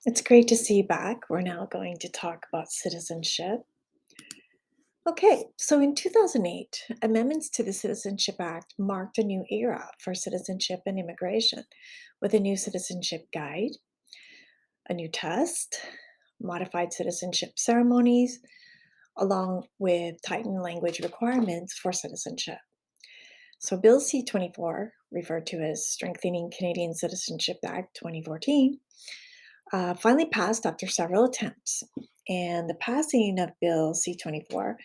It's great to see you back. We're now going to talk about citizenship. Okay, so in 2008, amendments to the Citizenship Act marked a new era for citizenship and immigration with a new citizenship guide, a new test, modified citizenship ceremonies, along with tightened language requirements for citizenship. So, Bill C 24, referred to as Strengthening Canadian Citizenship Act 2014, finally passed after several attempts. And the passing of Bill C 24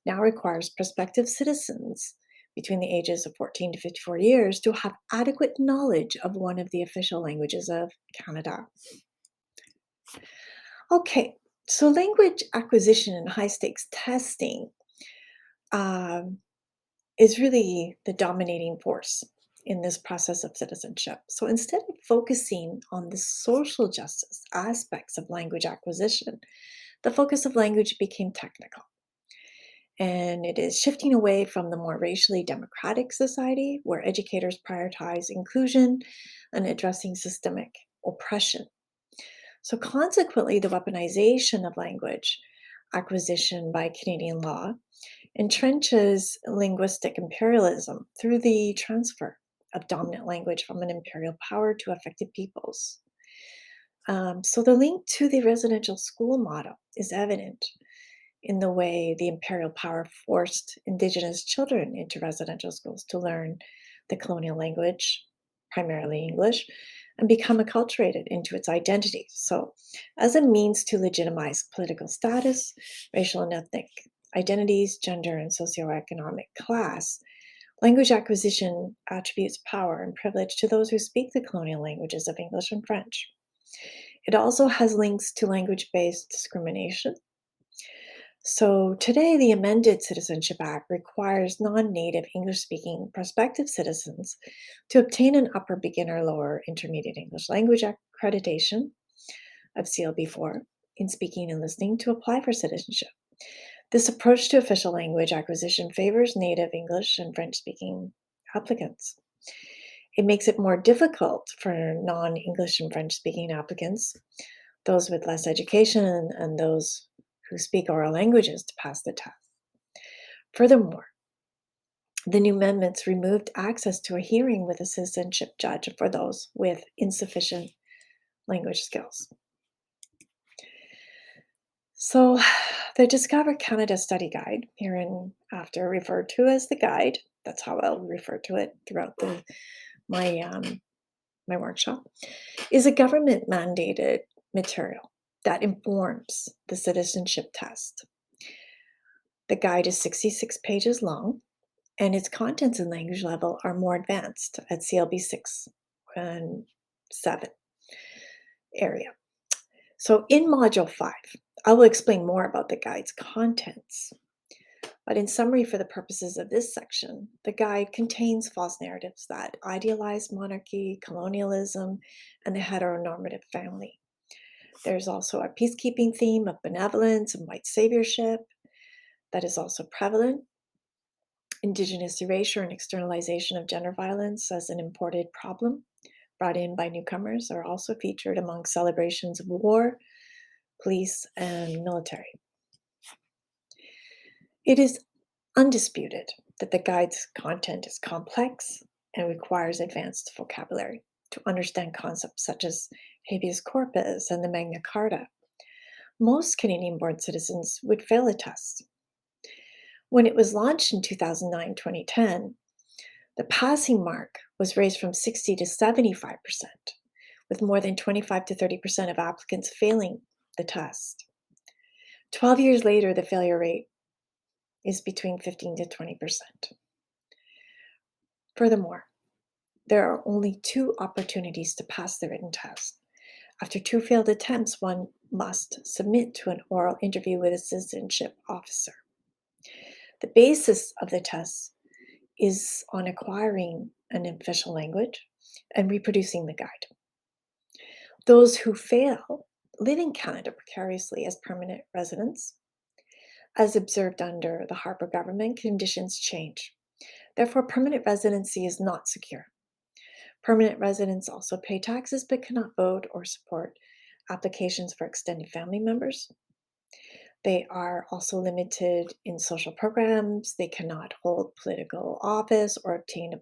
now requires prospective citizens between the ages of 14 to 54 years to have adequate knowledge of one of the official languages of Canada. Okay, so language acquisition and high stakes testing um, is really the dominating force in this process of citizenship. So instead of focusing on the social justice aspects of language acquisition, the focus of language became technical. And it is shifting away from the more racially democratic society where educators prioritize inclusion and addressing systemic oppression. So, consequently, the weaponization of language acquisition by Canadian law entrenches linguistic imperialism through the transfer of dominant language from an imperial power to affected peoples. So, the link to the residential school model is evident in the way the imperial power forced Indigenous children into residential schools to learn the colonial language, primarily English, and become acculturated into its identity. So, as a means to legitimize political status, racial and ethnic identities, gender, and socioeconomic class, language acquisition attributes power and privilege to those who speak the colonial languages of English and French. It also has links to language based discrimination. So today, the amended Citizenship Act requires non native English speaking prospective citizens to obtain an upper beginner, lower intermediate English language accreditation of CLB4 in speaking and listening to apply for citizenship. This approach to official language acquisition favors native English and French speaking applicants. It makes it more difficult for non English and French speaking applicants, those with less education and those who speak oral languages, to pass the test. Furthermore, the new amendments removed access to a hearing with a citizenship judge for those with insufficient language skills. So, the Discover Canada Study Guide, hereinafter referred to as the guide, that's how I'll refer to it throughout my my workshop, is a government mandated material that informs the citizenship test. The guide is 66 pages long, and its contents and language level are more advanced at CLB 6 and 7 area. So in Module 5, I will explain more about the guide's contents. But in summary, for the purposes of this section, the guide contains false narratives that idealize monarchy, colonialism, and the heteronormative family. There's also a peacekeeping theme of benevolence and white saviorship that is also prevalent. Indigenous erasure and externalization of gender violence as an imported problem brought in by newcomers are also featured among celebrations of war, police, and military. It is undisputed that the guide's content is complex and requires advanced vocabulary to understand concepts such as habeas corpus and the Magna Carta. Most Canadian born citizens would fail a test. When it was launched in 2009 2010, the passing mark was raised from 60 to 75%, with more than 25 to 30% of applicants failing the test. 12 years later, the failure rate is between 15 to 20%. Furthermore, there are only 2 opportunities to pass the written test. After 2 failed attempts, one must submit to an oral interview with a citizenship officer. The basis of the test is on acquiring an official language and reproducing the guide. Those who fail live in Canada precariously as permanent residents. As observed under the Harper government, conditions change. Therefore, permanent residency is not secure. Permanent residents also pay taxes but cannot vote or support applications for extended family members. They are also limited in social programs. They cannot hold political office or obtain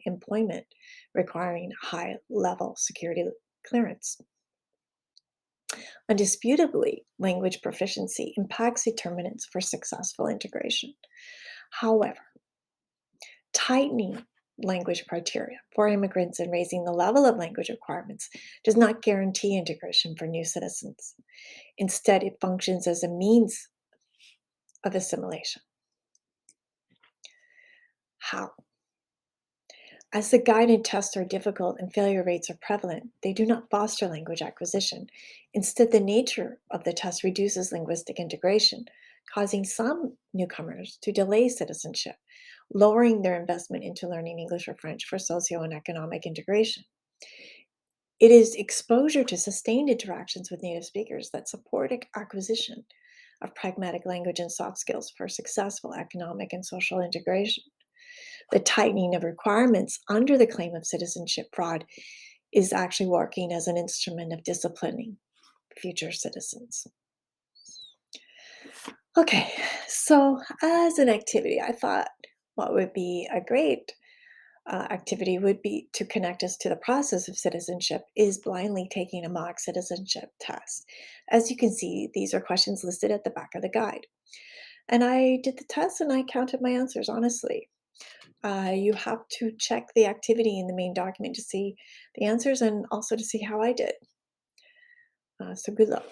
employment requiring high level security clearance. Undisputably, language proficiency impacts determinants for successful integration. However, tightening language criteria for immigrants and raising the level of language requirements does not guarantee integration for new citizens. Instead, it functions as a means of assimilation. How? As the guide and test are difficult and failure rates are prevalent, they do not foster language acquisition. Instead, the nature of the test reduces linguistic integration, causing some newcomers to delay citizenship, lowering their investment into learning English or French for socio and economic integration. It is exposure to sustained interactions with native speakers that support acquisition of pragmatic language and soft skills for successful economic and social integration. The tightening of requirements under the claim of citizenship fraud is actually working as an instrument of disciplining future citizens. Okay, so as an activity, I thought what would be a great activity would be to connect us to the process of citizenship is blindly taking a mock citizenship test. As you can see, these are questions listed at the back of the guide. And I did the test and I counted my answers honestly. You have to check the activity in the main document to see the answers and also to see how I did. So good luck.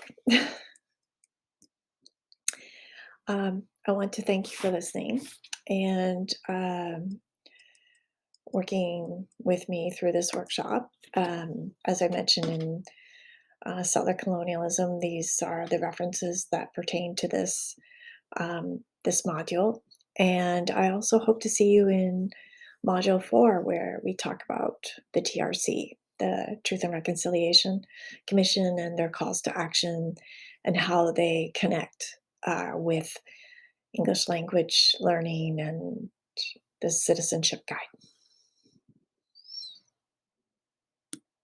I want to thank you for listening and working with me through this workshop. As I mentioned in settler colonialism, these are the references that pertain to this module. And I also hope to see you in Module 4, where we talk about the TRC, the Truth and Reconciliation Commission, and their calls to action and how they connect with English language learning and the citizenship guide.